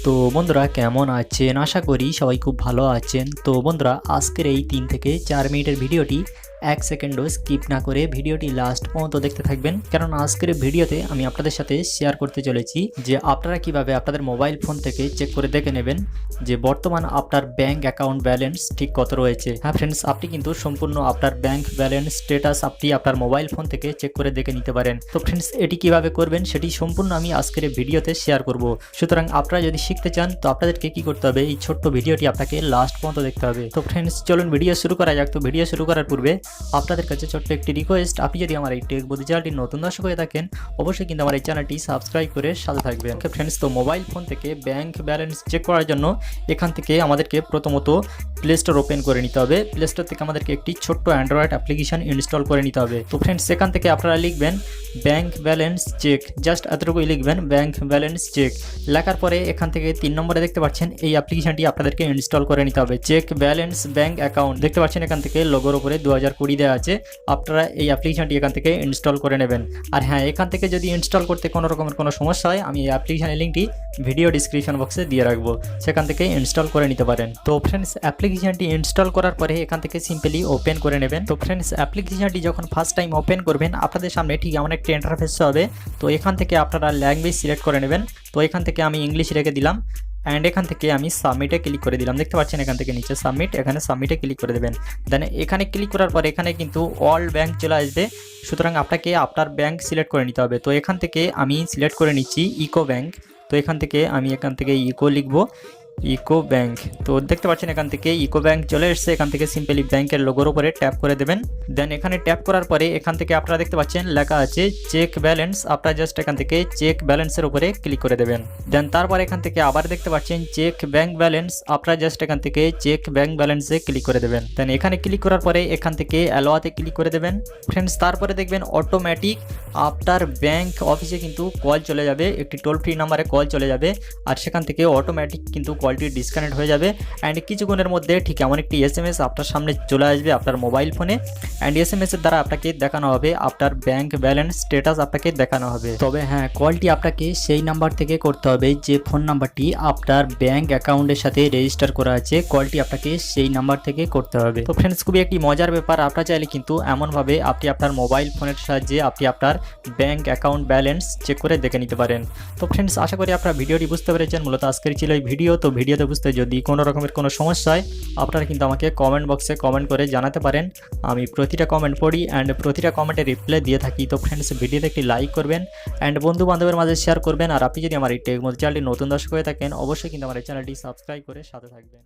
তো বন্ধুরা কেমন আছেন? আশা করি সবাই খুব ভালো আছেন। তো বন্ধুরা আজকের এই 3 থেকে 4 মিনিটের ভিডিওটি 1 সেকেন্ডও স্কিপ না করে ভিডিওটি লাস্ট পর্যন্ত দেখতে থাকবেন, কারণ আজকের ভিডিওতে আমি আপনাদের সাথে শেয়ার করতে চলেছি যে আপনারা কিভাবে আপনাদের মোবাইল ফোন থেকে চেক করে দেখে নেবেন যে বর্তমান আপনার ব্যাংক অ্যাকাউন্ট ব্যালেন্স ঠিক কত রয়েছে। হ্যাঁ ফ্রেন্ডস, আপনি কিন্তু সম্পূর্ণ আপনার ব্যাংক ব্যালেন্স স্ট্যাটাস আপনি আপনার মোবাইল ফোন থেকে চেক করে দেখে নিতে পারেন। তো ফ্রেন্ডস, এটি কিভাবে করবেন সেটি সম্পূর্ণ আমি আজকের ভিডিওতে শেয়ার করব। সুতরাং আপনারা যদি শিখতে চান তো আপনাদেরকে কি করতে হবে, এই ছোট্ট ভিডিওটি আপনাকে লাস্ট পর্যন্ত দেখতে হবে। তো ফ্রেন্ডস চলুন ভিডিও শুরু করা যাক। তো ভিডিও শুরু করার পূর্বে আপনাদের কাছে ছোট্ট একটি রিকোয়েস্ট, আপনি যদি আমার এই টেক মধু চ্যানেলটি নতুন দর্শক হয়ে থাকেন অবশ্যই কিন্তু আমার এই চ্যানেলটি সাবস্ক্রাইব করে সাথে থাকবেন। ওকে ফ্রেন্ডস, তো মোবাইল ফোন থেকে ব্যাংক ব্যালেন্স চেক করার জন্য এখান থেকে আমাদেরকে প্রথমত প্লে স্টোর ওপেন করে নিতে হবে। প্লে স্টোর থেকে আমাদেরকে একটি ছোট্ট অ্যান্ড্রয়েড অ্যাপ্লিকেশন ইনস্টল করে নিতে হবে। তো ফ্রেন্ডস সেখান থেকে আপনারা লিখবেন ব্যাংক ব্যালেন্স চেক, জাস্ট এতটুকুই লিখবেন ব্যাংক ব্যালেন্স চেক। লেখার পরে এখান থেকে 3 নম্বরে দেখতে পাচ্ছেন এই অ্যাপ্লিকেশনটি আপনাদেরকে ইনস্টল করে নিতে হবে। চেক ব্যালেন্স ব্যাংক অ্যাকাউন্ট দেখতে পাচ্ছেন এখান থেকে লোগোর উপরে 2020 দেওয়া আছে। আপনারা এই অ্যাপ্লিকেশনটি এখান থেকে ইনস্টল করে নেবেন। আর হ্যাঁ, এখান থেকে যদি ইনস্টল করতে কোনো রকমের কোনো সমস্যা হয় আমি এই অ্যাপ্লিকেশনের লিঙ্কটি ভিডিও ডিসক্রিপশন বক্সে দিয়ে রাখবো, সেখান থেকে ইনস্টল করে নিতে পারেন। তো ফ্রেন্ডস অ্যাপ্লিকেশনটি ইনস্টল করার পরে এখান থেকে সিম্পলি ওপেন করে নেবেন। তো ফ্রেন্ডস অ্যাপ্লিকেশনটি যখন ফার্স্ট টাইম ওপেন করবেন আপনাদের সামনে ঠিক এমন একটা ইন্টারফেস হবে। তো এখান থেকে আপনারা ল্যাঙ্গুয়েজ সিলেক্ট করে নেবেন। তো এখান থেকে আমি ইংলিশ রেখে দিলাম অ্যান্ড এখান থেকে আমি সাবমিটে ক্লিক করে দিলাম। দেখতে পাচ্ছেন এখান থেকে নিচে সাবমিট, এখানে সাবমিটে ক্লিক করে দেবেন। দেন এখানে ক্লিক করার পর এখানে কিন্তু অল ব্যাংক চলে আসবে। সুতরাং আপনাকে আপনার ব্যাংক সিলেক্ট করে নিতে হবে। তো এখান থেকে আমি সিলেক্ট করে নিচ্ছি ইকো ব্যাংক। তো এখান থেকে আমি ইকো লিখবো, ইকো ব্যাংক। তো দেখতে পাচ্ছেন এখান থেকে ইকো ব্যাংক চলে এসেছে। এখান থেকে সিম্পলি ব্যাংকের লোগোর উপরে ট্যাপ করে দেবেন। দেন এখানে ট্যাপ করার পরে এখান থেকে আপনারা দেখতে পাচ্ছেন লেখা আছে চেক ব্যালেন্স। আপনারা জাস্ট এখান থেকে চেক ব্যালেন্সের উপরে ক্লিক করে দেবেন। দেন তারপর এখান থেকে আবার দেখতে পাচ্ছেন চেক ব্যাংক ব্যালেন্স। আপনারা জাস্ট এখান থেকে চেক ব্যাংক ব্যালেন্সে ক্লিক করে দেবেন। দেন এখানে ক্লিক করার পরে এখান থেকে অ্যালোয়াতে ক্লিক করে দেবেন। ফ্রেন্ডস তারপরে দেখবেন অটোমেটিক আপনার ব্যাংক অফিসে কিন্তু কল চলে যাবে, একটি টোল ফ্রি নাম্বারে কল চলে যাবে। আর সেখান থেকে অটোমেটিক কিন্তু কলটি ডিসকানেক্ট হয়ে যাবে অ্যান্ড কিছুক্ষণের মধ্যে ঠিক এমন একটি SMS আপনার সামনে চলে আসবে আপনার মোবাইল ফোনে অ্যান্ড SMS এর দ্বারা আপনাকে দেখানো হবে আপনার ব্যাংক ব্যালেন্স স্ট্যাটাস আপনাকে দেখানো হবে। তবে হ্যাঁ, কলটি আপনাকে সেই নাম্বার থেকে করতে হবে যে ফোন নাম্বারটি আপনার ব্যাংক অ্যাকাউন্টের সাথে রেজিস্টার করা আছে। কলটি আপনাকে সেই নাম্বার থেকে করতে হবে। তো ফ্রেন্ডস খুবই একটি মজার ব্যাপার। আপনারা চাইলে কিন্তু এমনভাবে আপনি আপনার মোবাইল ফোনের সাহায্যে আপনি আপনার ব্যাংক অ্যাকাউন্ট ব্যালেন্স চেক করে দেখে নিতে পারেন। তো ফ্রেন্ডস আশা করি আপনারা ভিডিওটি বুঝতে পেরেছেন। মূলত আজকের ছিল এই ভিডিও। তো ভিডিওতে বুঝতে যদি কোনো রকমের কোনো সমস্যা হয় আপনারা কিন্তু আমাকে কমেন্ট বক্সে কমেন্ট করে জানাতে পারেন। আমি প্রতিটা কমেন্ট পড়ি অ্যান্ড প্রতিটা কমেন্টে রিপ্লাই দিয়ে থাকি। তো ফ্রেন্ডস ভিডিওতে একটি লাইক করবেন অ্যান্ড বন্ধু বান্ধবের মাঝে শেয়ার করবেন। আর আপনি যদি আমার এই টেক মধু চ্যানেলটি নতুন দর্শক হয়ে থাকেন অবশ্যই কিন্তু আমার এই চ্যানেলটি সাবস্ক্রাইব করে সাথে থাকবেন।